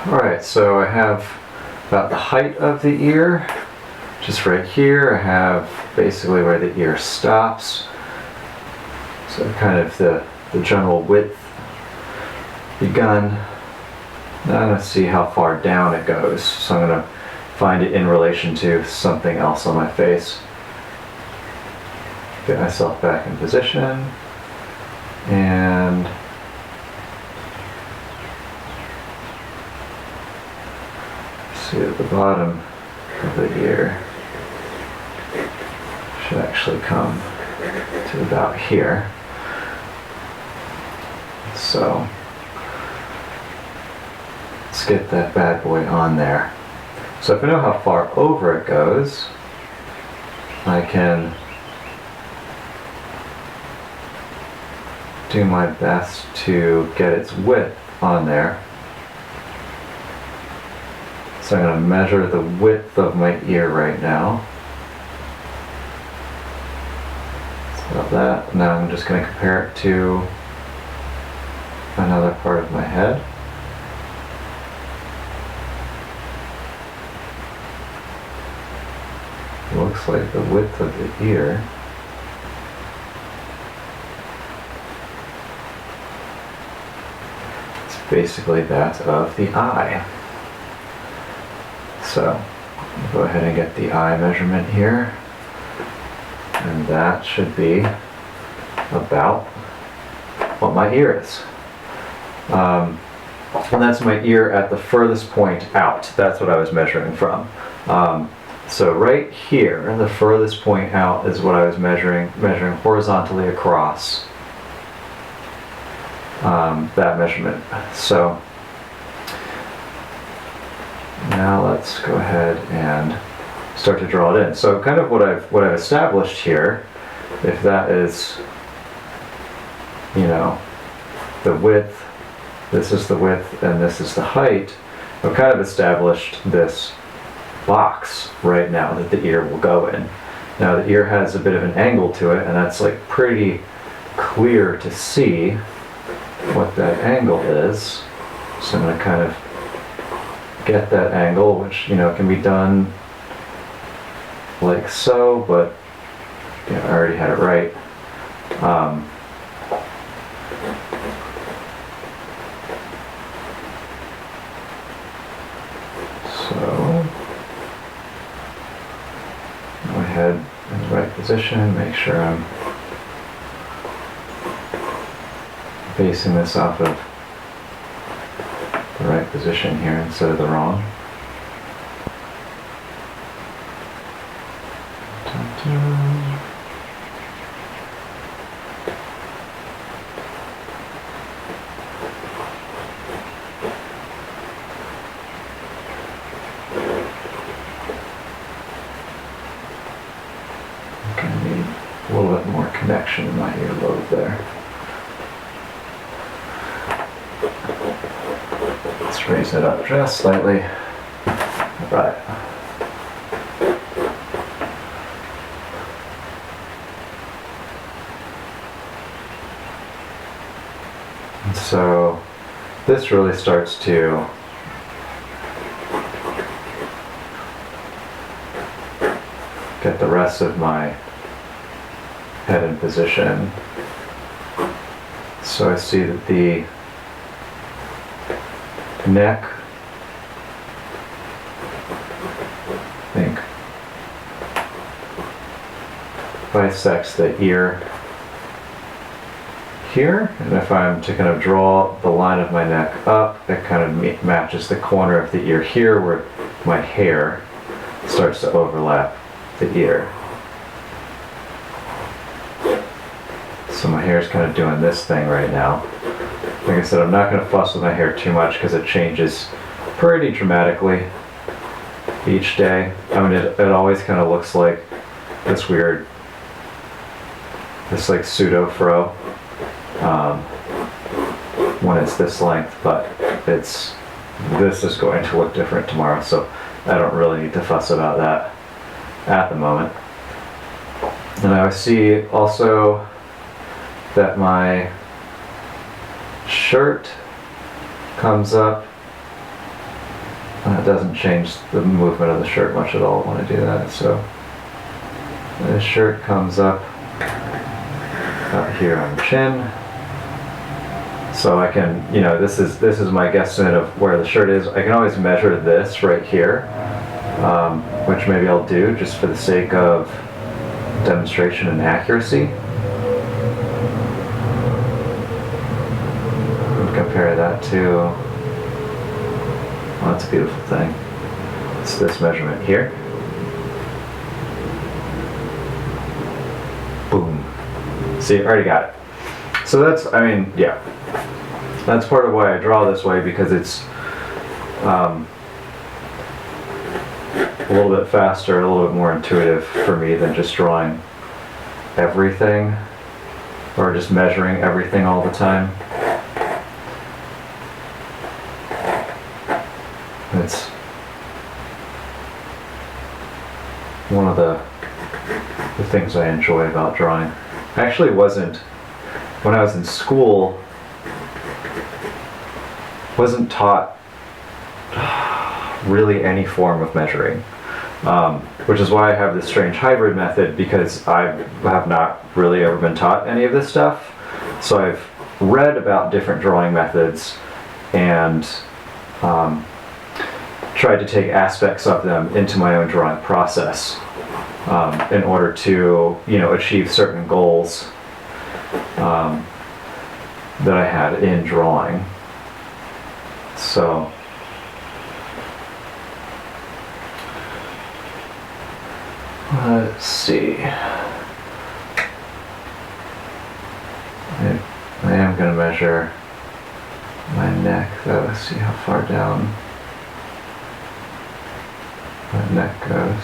Alright, so I have about the height of the ear, just right here. I have basically where the ear stops. So kind of the general width begun. Now I'm going to see how far down it goes. So I'm going to find it in relation to something else on my face. Get myself back in position. And see at the bottom of the ear should actually come to about here. So let's get that bad boy on there. So if I know how far over it goes, I can do my best to get its width on there. So I'm going to measure the width of my ear right now. So that. Now I'm just going to compare it to another part of my head. Looks like the width of the ear is basically that of the eye. So I'll go ahead and get the eye measurement here, and that should be about what my ear is. And that's my ear at the furthest point out. That's what I was measuring from. So right here, the furthest point out is what I was measuring horizontally across that measurement. So now let's go ahead and start to draw it in. So kind of what I've established here, if that is, you know, the width, this is the width and this is the height, I've kind of established this box right now that the ear will go in. Now the ear has a bit of an angle to it, and that's like pretty clear to see what that angle is. So I'm going to kind of get that angle, which, you know, can be done like so, but yeah, I already had it right. So go ahead in the right position, make sure I'm basing this off of the right position here instead of the wrong. I need a little bit more connection in my earlobe there. Let's raise it up just slightly. Right. And so this really starts to get the rest of my head in position. So I see that the neck, I think, bisects the ear here, and if I'm to kind of draw the line of my neck up, it kind of matches the corner of the ear here where my hair starts to overlap the ear. So my hair is kind of doing this thing right now. Like I said, I'm not going to fuss with my hair too much because it changes pretty dramatically each day. I mean, it always kind of looks like this weird, this like pseudo fro when it's this length, but this is going to look different tomorrow, so I don't really need to fuss about that at the moment. And I see also that my shirt comes up It doesn't change the movement of the shirt much at all when I do that. So the shirt comes up out here on the chin. So I can, you know, this is my guesstimate of where the shirt is. I can always measure this right here, which maybe I'll do just for the sake of demonstration and accuracy. And compare that to, well, that's a beautiful thing. It's this measurement here. Boom. See, I already got it. So that's, I mean, yeah. That's part of why I draw this way, because it's a little bit faster, a little bit more intuitive for me than just drawing everything or just measuring everything all the time. It's one of the things I enjoy about drawing. I actually wasn't, when I was in school, wasn't taught really any form of measuring, which is why I have this strange hybrid method, because I have not really ever been taught any of this stuff. So I've read about different drawing methods and tried to take aspects of them into my own drawing process in order to, you know, achieve certain goals that I had in drawing. So let's see. I am going to measure my neck though, see how far down my neck goes.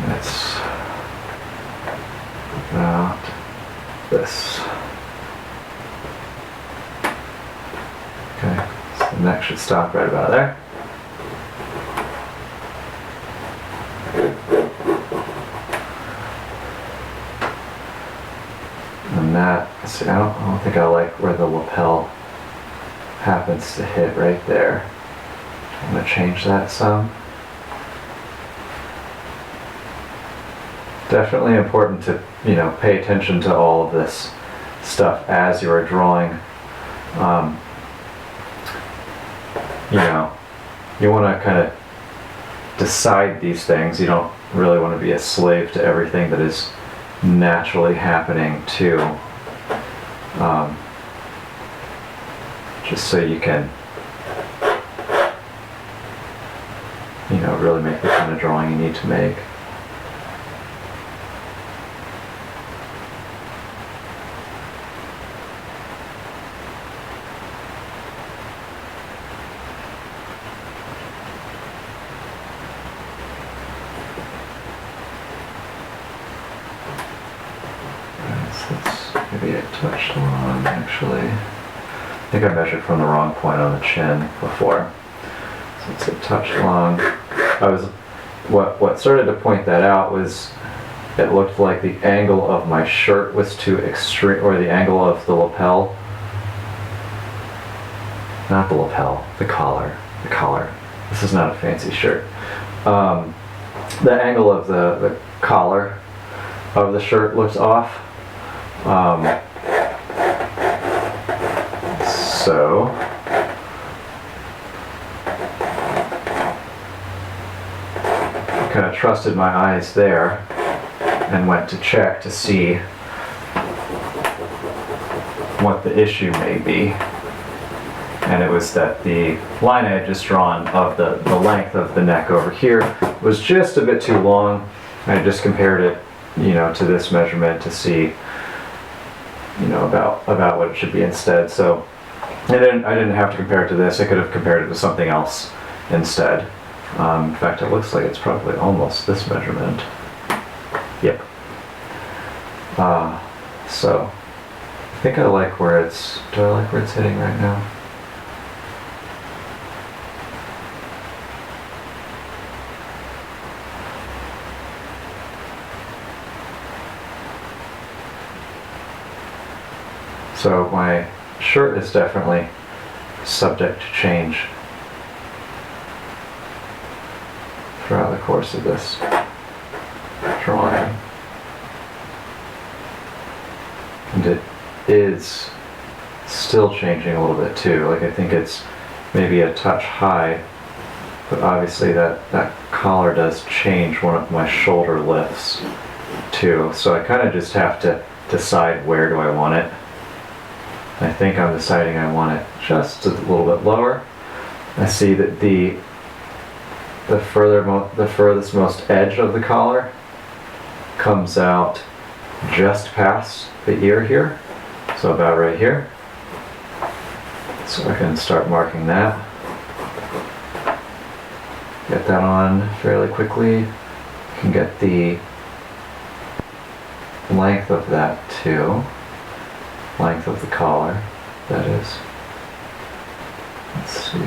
That's about this. Okay, so the neck should stop right about there. And that, see, I don't think I like where the lapel happens to hit right there. I'm going to change that some. Definitely important to, you know, pay attention to all of this stuff as you are drawing. You know, you want to kind of decide these things. You don't really want to be a slave to everything that is naturally happening too. Just so you can, you know, really make the kind of drawing you need to make. Maybe a touch long, actually. I think I measured from the wrong point on the chin before. So it's a touch long. What started to point that out was it looked like the angle of my shirt was too extreme, or the angle of the lapel. Not the lapel, the collar. The collar. This is not a fancy shirt. The angle of the collar of the shirt looks off. So I kind of trusted my eyes there and went to check to see what the issue may be. And it was that the line I had just drawn of the length of the neck over here was just a bit too long. I just compared it, you know, to this measurement to see, you know, about what it should be instead. So I didn't have to compare it to this. I could have compared it to something else instead. In fact, it looks like it's probably almost this measurement. Yep. So I think I like where it's, do I like where it's hitting right now? So my shirt is definitely subject to change throughout the course of this drawing. And it is still changing a little bit too. Like I think it's maybe a touch high, but obviously that collar does change when my shoulder lifts too. So I kind of just have to decide where do I want it. I think I'm deciding I want it just a little bit lower. I see that the furthest most edge of the collar comes out just past the ear here, so about right here. So I can start marking that. Get that on fairly quickly. Can get the length of that too. Length of the collar, that is. Let's see.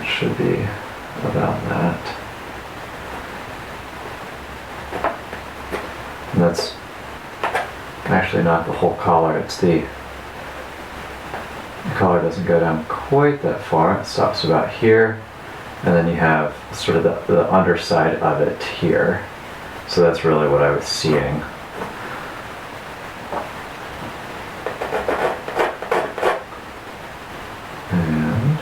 It should be about that. And that's actually not the whole collar, it's the collar doesn't go down quite that far. It stops about here, and then you have sort of the underside of it here. So that's really what I was seeing. And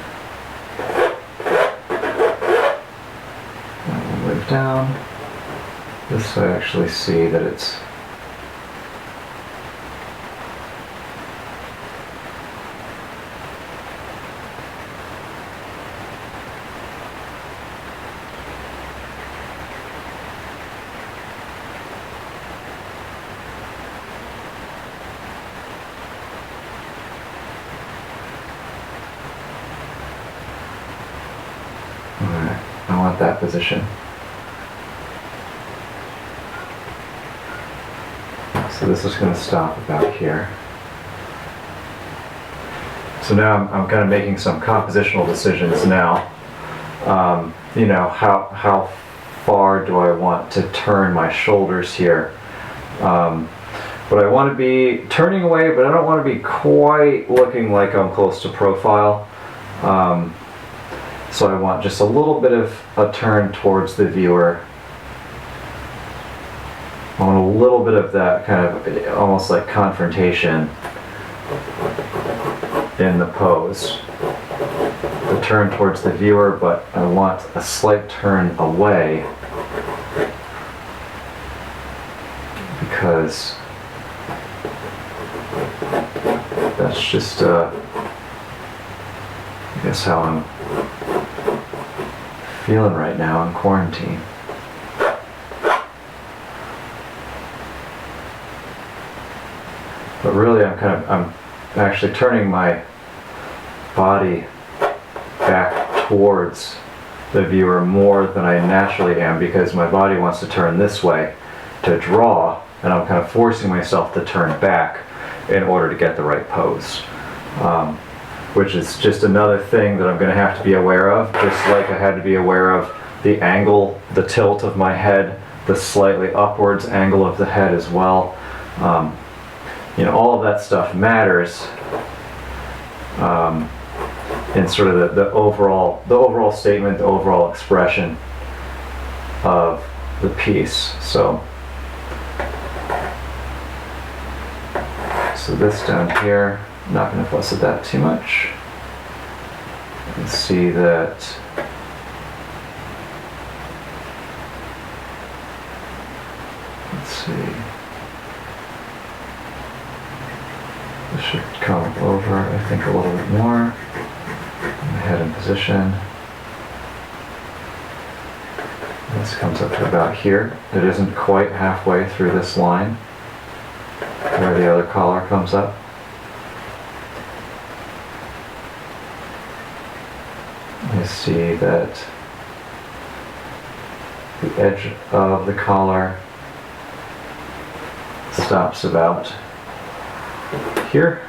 that will move down. This I actually see that it's I want that position. So this is going to stop about here. So now I'm kind of making some compositional decisions now. You know, how far do I want to turn my shoulders here? But I want to be turning away, but I don't want to be quite looking like I'm close to profile. So I want just a little bit of a turn towards the viewer. I want a little bit of that kind of almost like confrontation in the pose. The turn towards the viewer, but I want a slight turn away because that's just, I guess, how I'm feeling right now in quarantine. But really I'm actually turning my body back towards the viewer more than I naturally am because my body wants to turn this way to draw, and I'm kind of forcing myself to turn back in order to get the right pose. Which is just another thing that I'm going to have to be aware of, just like I had to be aware of the angle, the tilt of my head, the slightly upwards angle of the head as well. You know, all of that stuff matters in sort of the overall statement, the overall expression of the piece. So this down here, I'm not going to fuss at that too much. You can see that let's see. This should come over, I think, a little bit more. Head in position. This comes up to about here. It isn't quite halfway through this line where the other collar comes up. You see that the edge of the collar stops about here.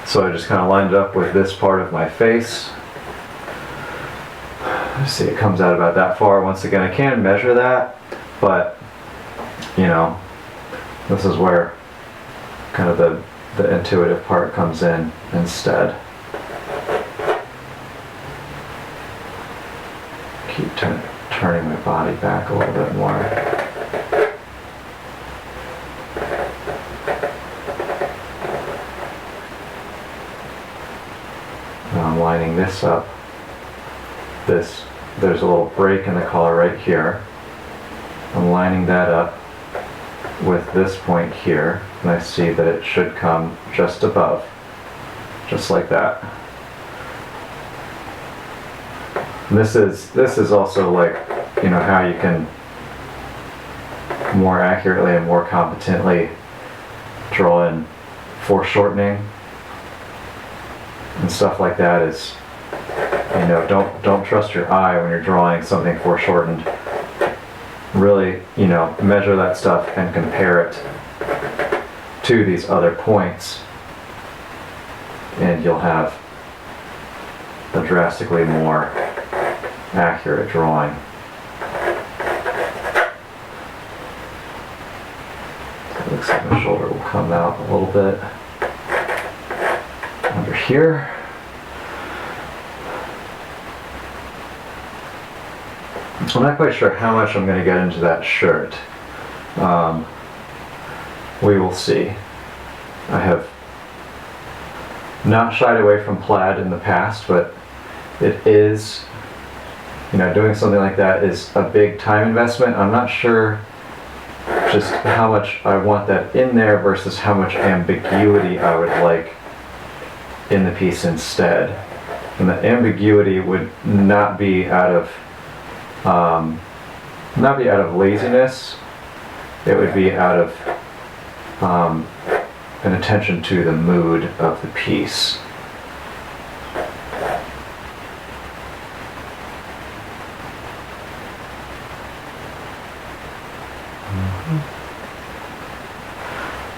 So I just kind of lined it up with this part of my face. see, it comes out about that far. Once again, I can measure that, but you know, this is where kind of the intuitive part comes in instead. Keep turning my body back a little bit more. Now I'm lining this up. There's a little break in the collar right here. I'm lining that up with this point here, and I see that it should come just above, just like that. And this is also like, you know, how you can more accurately and more competently draw in foreshortening and stuff like that. Is, you know, don't trust your eye when you're drawing something foreshortened. Really, you know, measure that stuff and compare it to these other points, and you'll have a drastically more accurate drawing. So it looks like my shoulder will come out a little bit under here. I'm not quite sure how much I'm going to get into that shirt. We will see. I have not shied away from plaid in the past, but it is, you know, doing something like that is a big time investment. I'm not sure just how much I want that in there versus how much ambiguity I would like in the piece instead. And the ambiguity would not be out of laziness. It would be out of an attention to the mood of the piece.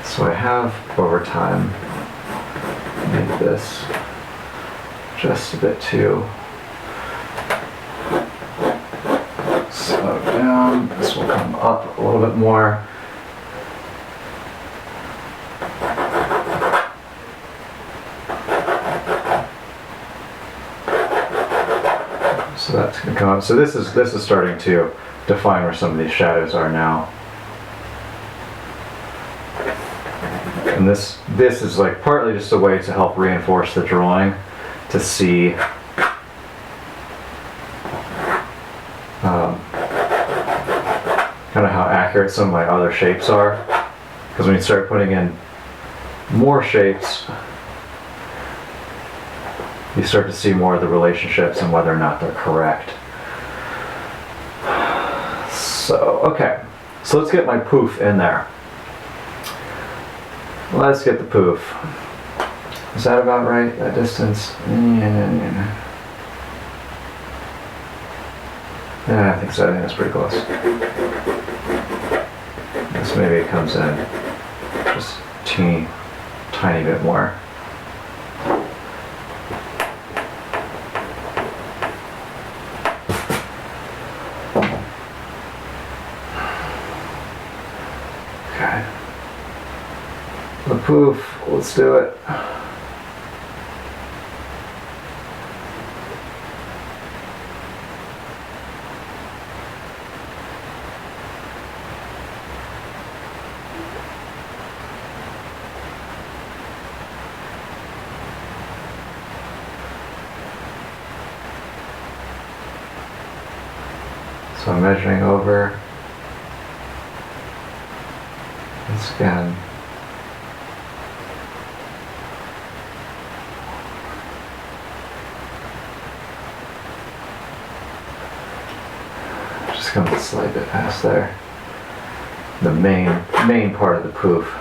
So I have, over time, made this just a bit too slow down. This will come up a little bit more. So that's going to come up. So this is starting to define where some of these shadows are now. And this is like partly just a way to help reinforce the drawing, to see kind of how accurate some of my other shapes are. Because when you start putting in more shapes, you start to see more of the relationships and whether or not they're correct. So, okay. So let's get my poof in there. Let's get the poof. Is that about right? That distance? Yeah, I think so. I think that's pretty close. This maybe it comes in just a tiny bit more. Okay. The poof, let's do it. So I'm measuring over this again. Just come a slight bit past there. The main part of the poof.